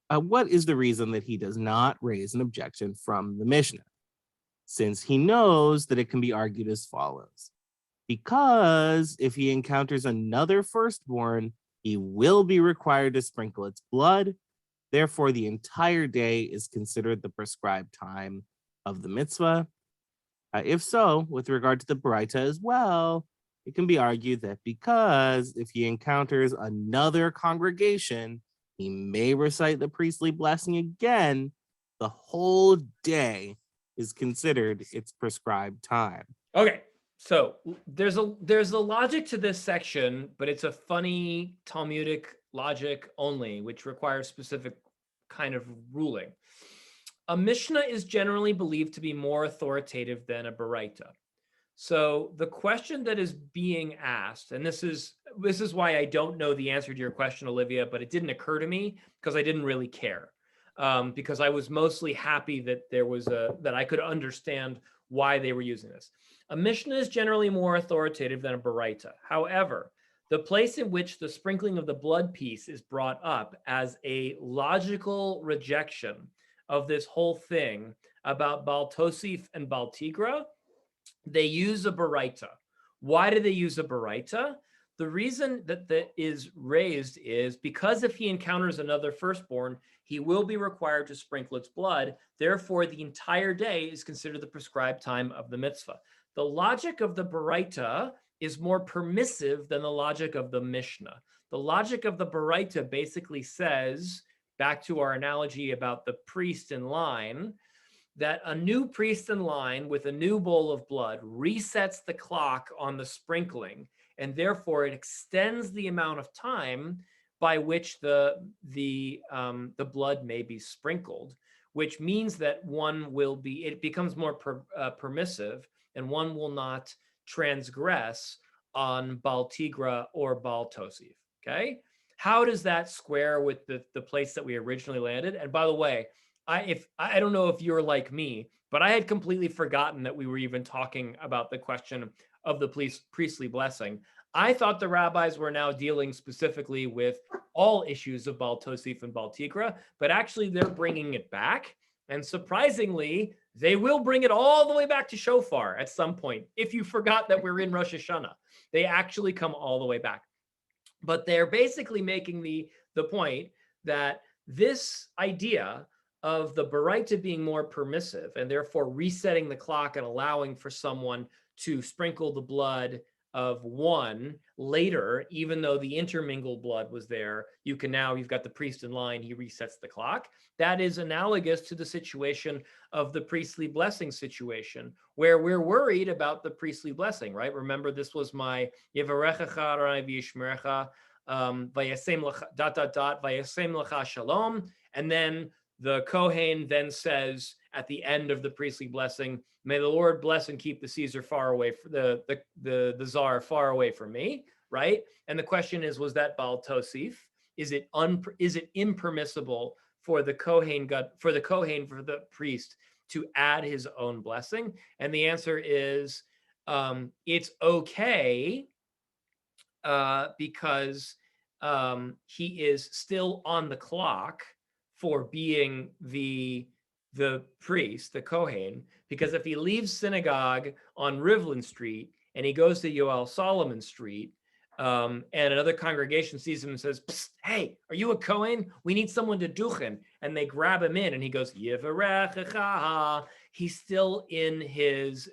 What is the reason that he does not raise an objection from the Mishnah? Since he knows that it can be argued as follows. Because if he encounters another firstborn, he will be required to sprinkle its blood. Therefore, the entire day is considered the prescribed time of the mitzvah. If so, with regard to the Baraita as well, it can be argued that because if he encounters another congregation, he may recite the priestly blessing again, the whole day is considered its prescribed time. Okay, so there's a logic to this section, but it's a funny Talmudic logic only, which requires specific kind of ruling. A Mishnah is generally believed to be more authoritative than a Baraita. So the question that is being asked, and this is why I don't know the answer to your question, Olivia, but it didn't occur to me because I didn't really care. Because I was mostly happy that that I could understand why they were using this. A Mishnah is generally more authoritative than a Baraita. However, the place in which the sprinkling of the blood piece is brought up as a logical rejection of this whole thing about baal tosif and baal tigra, they use a Baraita. Why do they use a Baraita? The reason that is raised is because if he encounters another firstborn, he will be required to sprinkle its blood. Therefore, the entire day is considered the prescribed time of the mitzvah. The logic of the Baraita is more permissive than the logic of the Mishnah. The logic of the Baraita basically says, back to our analogy about the priest in line, that a new priest in line with a new bowl of blood resets the clock on the sprinkling, and therefore it extends the amount of time by which the blood may be sprinkled, which means that it becomes more permissive, and one will not transgress on baal tigra or baal tosif. Okay, how does that square with the place that we originally landed? And by the way, I don't know if you're like me, but I had completely forgotten that we were even talking about the question of the priestly blessing. I thought the rabbis were now dealing specifically with all issues of baal tosif and baal tigra, but actually they're bringing it back. And surprisingly, they will bring it all the way back to shofar at some point. If you forgot that we're in Rosh Hashanah, they actually come all the way back. But they're basically making the point that this idea of the Baraita being more permissive and therefore resetting the clock and allowing for someone to sprinkle the blood of one later, even though the intermingled blood was there, you've got the priest in line, he resets the clock. That is analogous to the situation of the priestly blessing situation, where we're worried about the priestly blessing, right? Remember, this was my Yevarechecha Adonai v'yishmerecha, vayasem lecha, vayasem lecha shalom, and then the kohen then says at the end of the priestly blessing, "May the Lord bless and keep the Caesar far away, the czar far away from me," right? And the question is, was that baal tosif? Is it impermissible for the priest to add his own blessing? And the answer is, it's okay because he is still on the clock for being the priest, the kohen, because if he leaves synagogue on Rivlin Street and he goes to Yoel Solomon Street, And another congregation sees him and says, "Psst, hey, are you a kohen? We need someone to duchen." And they grab him in and he goes, "Yivarechecha." He's still in his,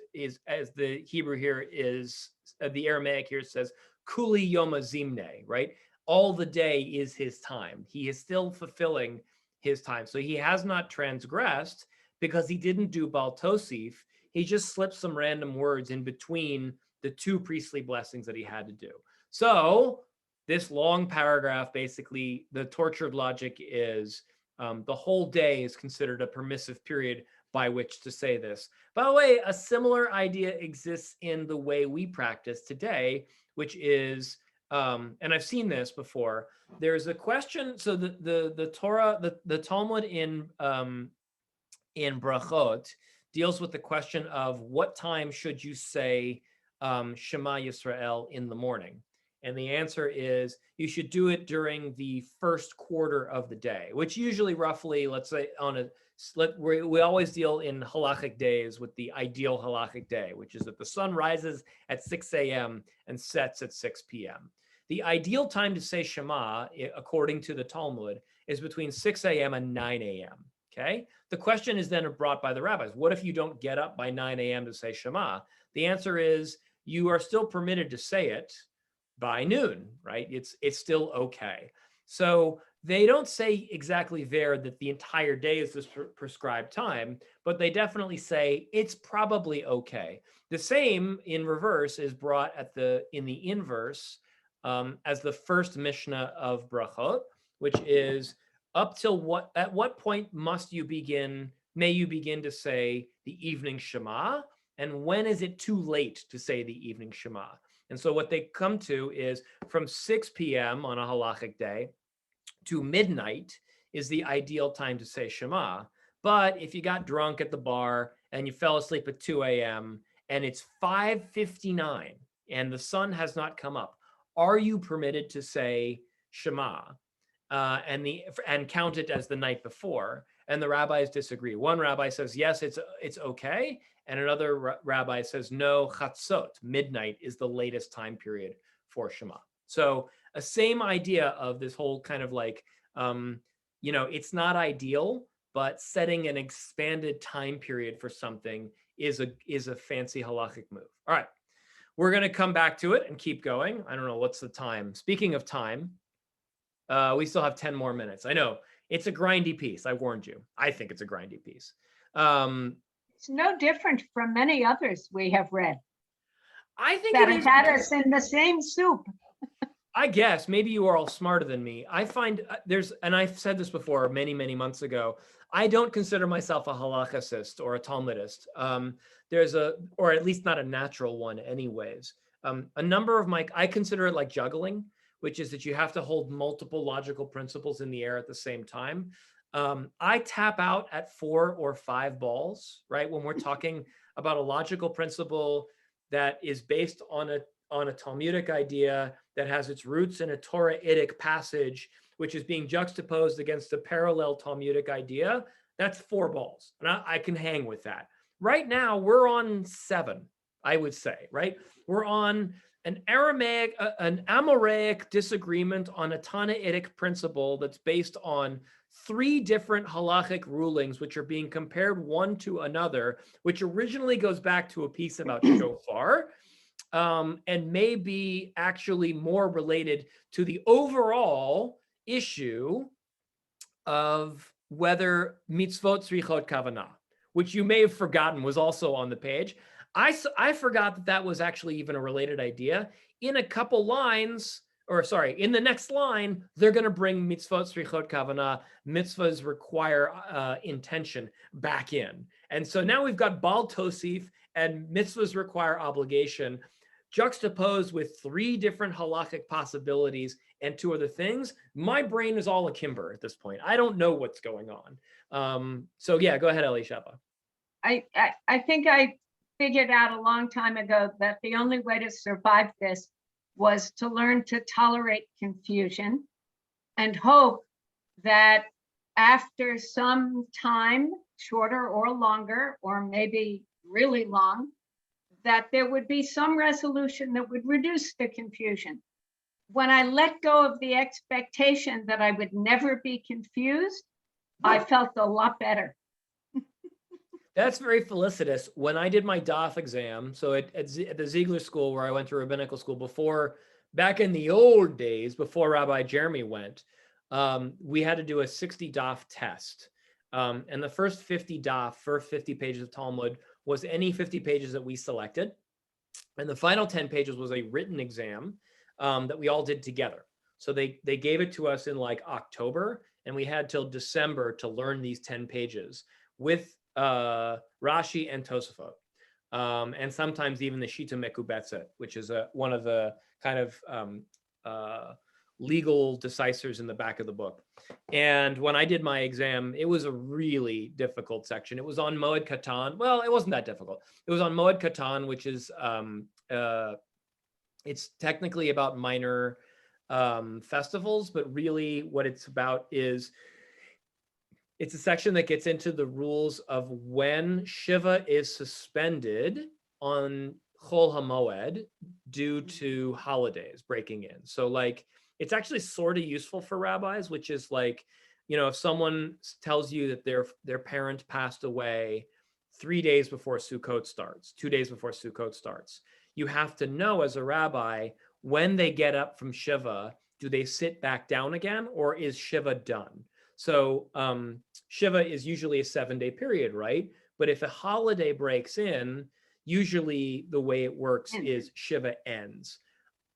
as the Hebrew here is, the Aramaic here says, Kuli Yoma Zimne, right? All the day is his time. He is still fulfilling his time. So he has not transgressed because he didn't do baal tosif. He just slipped some random words in between the two priestly blessings that he had to do. So this long paragraph, basically, the tortured logic is the whole day is considered a permissive period by which to say this. By the way, a similar idea exists in the way we practice today, which is, and I've seen this before. There's a question. So the Torah, the Talmud in Brachot deals with the question of what time should you say Shema Yisrael in the morning. And the answer is you should do it during the first quarter of the day, which usually roughly, let's say we always deal in halachic days with the ideal halachic day, which is that the sun rises at 6 a.m. and sets at 6 p.m. The ideal time to say Shema, according to the Talmud, is between 6 a.m. and 9 a.m. Okay. The question is then brought by the rabbis. What if you don't get up by 9 a.m. to say Shema? The answer is you are still permitted to say it by noon, right? It's still okay. So they don't say exactly there that the entire day is this prescribed time, but they definitely say it's probably okay. The same in reverse is brought in the inverse as the first Mishnah of Brachot, which is up till at what point may you begin to say the evening Shema, and when is it too late to say the evening Shema? And so what they come to is from 6 p.m. on a halachic day to midnight is the ideal time to say Shema. But if you got drunk at the bar and you fell asleep at 2 a.m. and it's 5:59 and the sun has not come up, are you permitted to say Shema and count it as the night before? And the rabbis disagree. One rabbi says, yes, it's okay. And another rabbi says, no, chatzot, midnight is the latest time period for Shema. So a same idea of this whole kind of like, it's not ideal, but setting an expanded time period for something is a fancy halachic move. All right, we're going to come back to it and keep going. I don't know, what's the time? Speaking of time, we still have 10 more minutes. I know it's a grindy piece. I warned you. I think it's a grindy piece. It's no different from many others we have read I think that it is had us in the same soup. I guess maybe you are all smarter than me. I find and I've said this before many, many months ago, I don't consider myself a halachicist or a Talmudist. Or at least not a natural one anyways. A number of I consider it like juggling, which is that you have to hold multiple logical principles in the air at the same time. I tap out at 4 or 5 balls, right? When we're talking about a logical principle that is based on a Talmudic idea that has its roots in a Torah-itic passage, which is being juxtaposed against a parallel Talmudic idea, that's 4 balls. And I can hang with that. Right now, we're on 7, I would say, right? We're on an Amoraic disagreement on a Tannaitic principle that's based on 3 different halachic rulings, which are being compared one to another, which originally goes back to a piece about shofar, and may be actually more related to the overall issue of whether mitzvot tzrichot kavanah, which you may have forgotten was also on the page. I forgot that was actually even a related idea. In a couple lines, in the next line, they're going to bring mitzvot tzrichot kavanah, mitzvahs require intention, back in. And so now we've got baal tosif and mitzvahs require obligation juxtaposed with 3 different halachic possibilities and 2 other things. My brain is all akimbo at this point. I don't know what's going on. So yeah, go ahead, Elishapa. I think I figured out a long time ago that the only way to survive this was to learn to tolerate confusion and hope that after some time, shorter or longer, or maybe really long, that there would be some resolution that would reduce the confusion. when I let go of the expectation that I would never be confused, I felt a lot better. That's very felicitous. When I did my DAF exam, so at the Ziegler School where I went to rabbinical school before, back in the old days, before Rabbi Jeremy went, we had to do a 60 DAF test. And the first 50 DAF, first 50 pages of Talmud was any 50 pages that we selected. And the final 10 pages was a written exam that we all did together. So they gave it to us in like October, and we had till December to learn these 10 pages with Rashi and Tosafot, and sometimes even the Shita Mekubetzet, which is one of the kind of legal decisors in the back of the book. And when I did my exam, it was a really difficult section. It was on Moed Katan. Well, it wasn't that difficult. It was on Moed Katan, which is it's technically about minor festivals, but really what it's about is it's a section that gets into the rules of when Shiva is suspended on Chol HaMoed due to holidays breaking in. So like, it's actually sort of useful for rabbis, which is like, if someone tells you that their parent passed away 3 days before Sukkot starts, 2 days before Sukkot starts, you have to know as a rabbi, when they get up from Shiva, do they sit back down again, or is Shiva done? So Shiva is usually a 7-day period, right? But if a holiday breaks in, usually the way it works is Shiva ends.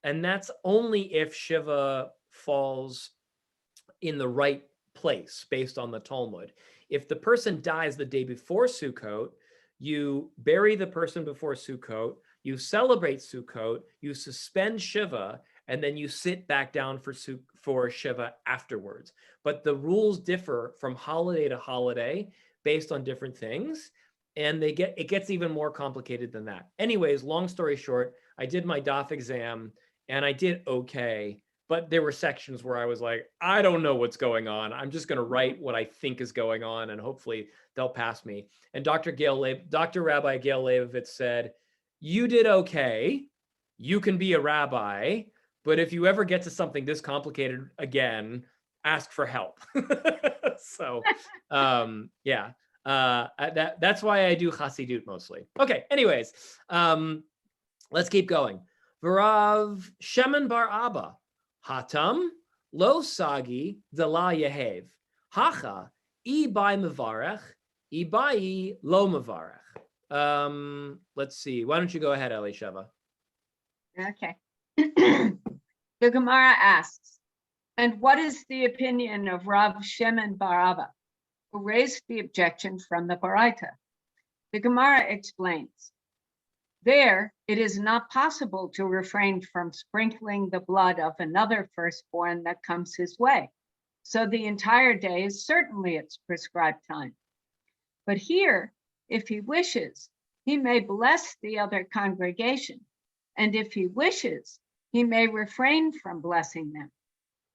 And that's only if Shiva falls in the right place based on the Talmud. If the person dies the day before Sukkot, you bury the person before Sukkot, you celebrate Sukkot, you suspend Shiva, and then you sit back down for Shiva afterwards. But the rules differ from holiday to holiday based on different things. And it gets even more complicated than that. Anyways, long story short, I did my DAF exam and I did okay, but there were sections where I was like, I don't know what's going on. I'm just gonna write what I think is going on and hopefully they'll pass me. And Dr. Rabbi Gail Leibovitz said, you did okay, you can be a rabbi, but if you ever get to something this complicated again, ask for help. So yeah, that's why I do Chassidut mostly. Okay, anyways, let's keep going. V'rav Shemen bar Abba, Hatam lo sagi de la yehev, hacha I bai mevarech, I bai lo mevarech. Let's see. Why don't you go ahead, Elisheva? Okay. The Gemara asks, and what is the opinion of Rav Shemen bar Abba, who raised the objection from the Baraita? The Gemara explains, there it is not possible to refrain from sprinkling the blood of another firstborn that comes his way. So the entire day is certainly its prescribed time. But here, if he wishes, he may bless the other congregation. And if he wishes, he may refrain from blessing them,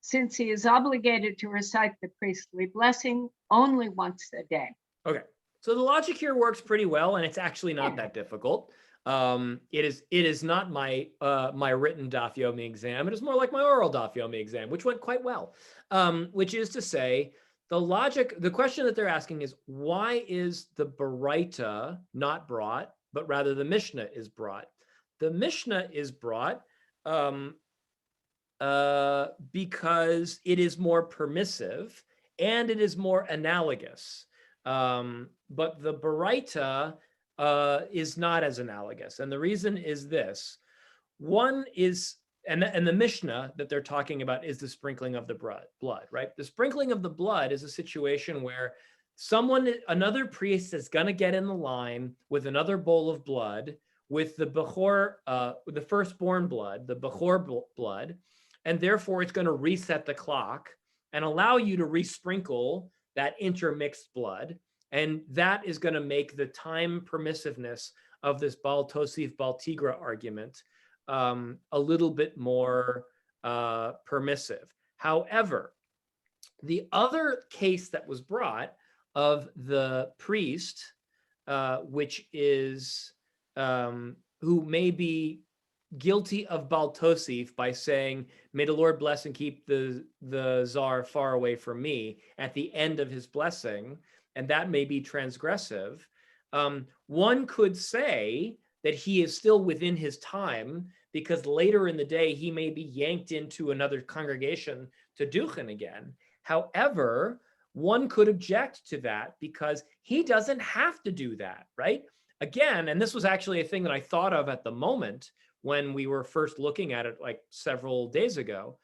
since he is obligated to recite the priestly blessing only once a day. Okay, so the logic here works pretty well, and it's actually not that difficult. It is not my my written Daf Yomi exam. It is more like my oral Daf Yomi exam, which went quite well. Which is to say, the question that they're asking is, why is the Baraita not brought, but rather the Mishnah is brought? The Mishnah is brought because it is more permissive and it is more analogous. But the Baraita is not as analogous. And the reason is this. One is, and the Mishnah that they're talking about is the sprinkling of the blood, right? The sprinkling of the blood is a situation where another priest is going to get in the line with another bowl of blood, with the Bechor, the firstborn blood, the Bechor blood, and therefore it's going to reset the clock and allow you to resprinkle that intermixed blood. And that is going to make the time permissiveness of this baal tosif, baal tigra argument a little bit more permissive. However, the other case that was brought of the priest, which is who may be guilty of baal tosif by saying, may the Lord bless and keep the czar far away from me at the end of his blessing, and that may be transgressive. One could say that he is still within his time because later in the day, he may be yanked into another congregation to duchen again. However, one could object to that because he doesn't have to do that, right? Again, and this was actually a thing that I thought of at the moment when we were first looking at it like several days ago.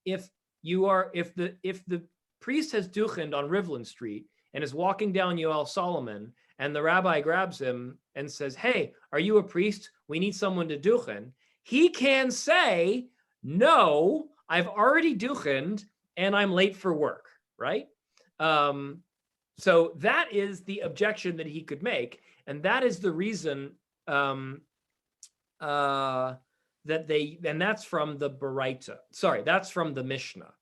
If the priest has duchened on Rivlin Street and is walking down Yoel Solomon, and the rabbi grabs him and says, hey, are you a priest? We need someone to duchen. He can say, no, I've already duchened and I'm late for work, right? So that is the objection that he could make. And that is the reason and that's from the Baraita. Sorry, that's from the Mishnah.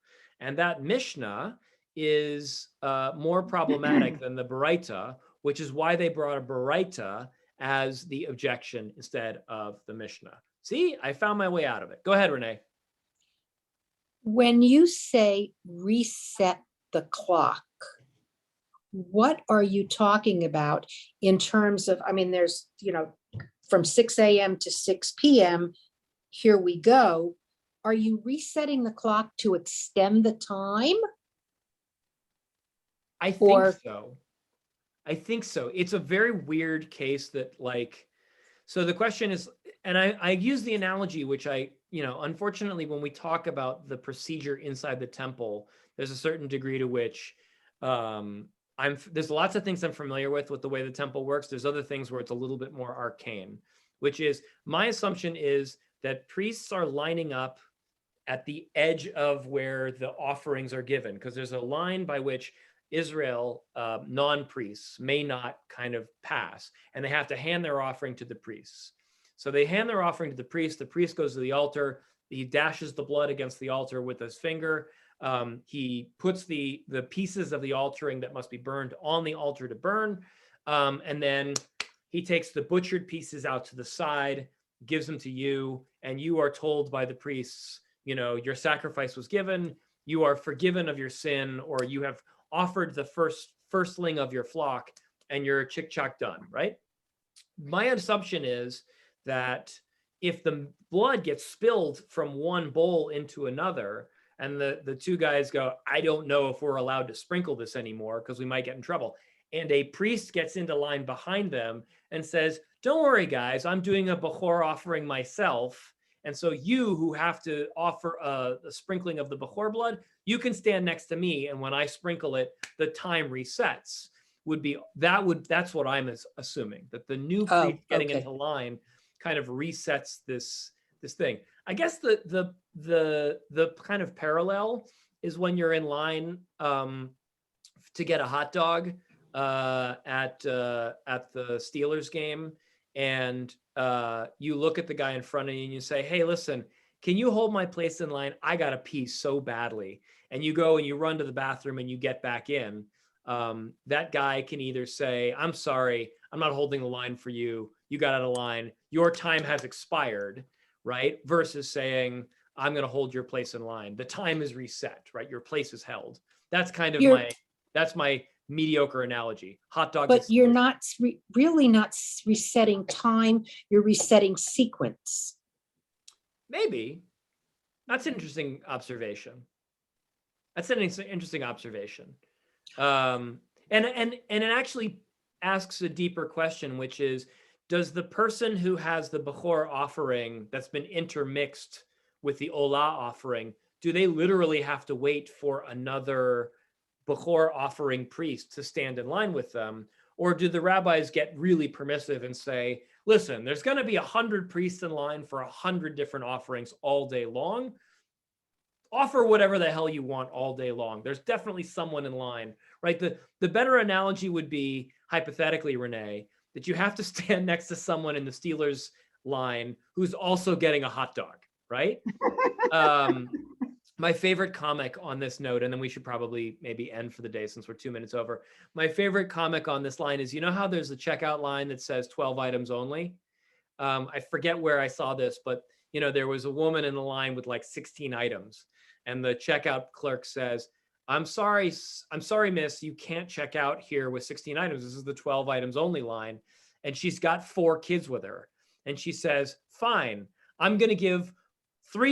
And that Mishnah is more problematic than the Baraita, which is why they brought a Baraita as the objection instead of the Mishnah. See, I found my way out of it. Go ahead, Renee. When you say reset the clock, what are you talking about in terms of, I mean, there's, from 6 a.m. to 6 p.m., here we go. Are you resetting the clock to extend the time? I think so. I think so. It's a very weird case that so the question is, and I use the analogy, which unfortunately, when we talk about the procedure inside the temple, there's a certain degree to which there's lots of things I'm familiar with the way the temple works. There's other things where it's a little bit more arcane, which is my assumption is that priests are lining up at the edge of where the offerings are given, because there's a line by which Israel non-priests may not kind of pass, and they have to hand their offering to the priests. So they hand their offering to the priest goes to the altar, he dashes the blood against the altar with his finger, he puts the pieces of the altering that must be burned on the altar to burn, and then he takes the butchered pieces out to the side, gives them to you, and you are told by the priests, your sacrifice was given, you are forgiven of your sin, or you have offered the firstling of your flock, and you're chick-chock done, right? My assumption is that if the blood gets spilled from one bowl into another, and the two guys go, I don't know if we're allowed to sprinkle this anymore because we might get in trouble, and a priest gets into line behind them and says, don't worry, guys, I'm doing a Bechor offering myself, and so you who have to offer a sprinkling of the Bechor blood, you can stand next to me, and when I sprinkle it, the time resets. That's what I'm assuming, that the new priest getting into line kind of resets this thing. I guess the kind of parallel is when you're in line to get a hot dog at the Steelers game, and you look at the guy in front of you and you say, hey, listen, can you hold my place in line? I got to pee so badly. And you go and you run to the bathroom and you get back in. That guy can either say, I'm sorry, I'm not holding the line for you. You got out of line. Your time has expired, right? Versus saying, I'm going to hold your place in line. The time is reset, right? Your place is held. That's kind of that's my mediocre analogy. Hot dog. But you're not really not resetting time. You're resetting sequence. Maybe. That's an interesting observation. That's an interesting observation. And it actually asks a deeper question, which is, does the person who has the Bechor offering that's been intermixed with the Olah offering, do they literally have to wait for another Bechor offering priest to stand in line with them? Or do the rabbis get really permissive and say, listen, there's going to be 100 priests in line for 100 different offerings all day long. Offer whatever the hell you want all day long. There's definitely someone in line, right? The better analogy would be, hypothetically, Renee, that you have to stand next to someone in the Steelers line who's also getting a hot dog, right? My favorite comic on this note, and then we should probably maybe end for the day since we're 2 minutes over. My favorite comic on this line is, you know how there's the checkout line that says 12 items only? I forget where I saw this, but there was a woman in the line with like 16 items, and the checkout clerk says, I'm sorry, miss, you can't check out here with 16 items. This is the 12 items only line. And she's got 4 kids with her. And she says, fine, I'm going to give 4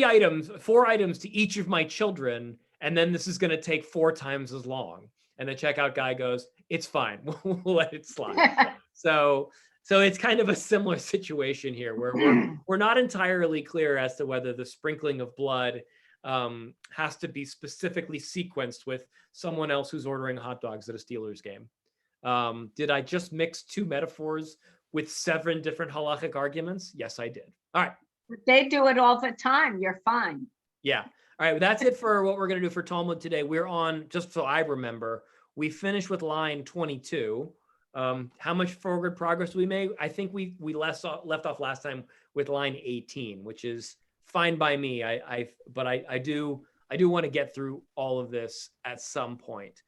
items to each of my children. And then this is going to take 4 times as long. And the checkout guy goes, it's fine. We'll let it slide. So it's kind of a similar situation here where we're not entirely clear as to whether the sprinkling of blood has to be specifically sequenced with someone else who's ordering hot dogs at a Steelers game. Did I just mix 2 metaphors with 7 different halachic arguments? Yes, I did. All right. They do it all the time. You're fine. Yeah. All right. That's it for what we're going to do for Talmud today. We're on, just so I remember, we finished with line 22. How much forward progress we made? I think we left off last time with line 18, which is fine by me. But I do want to get through all of this at some point.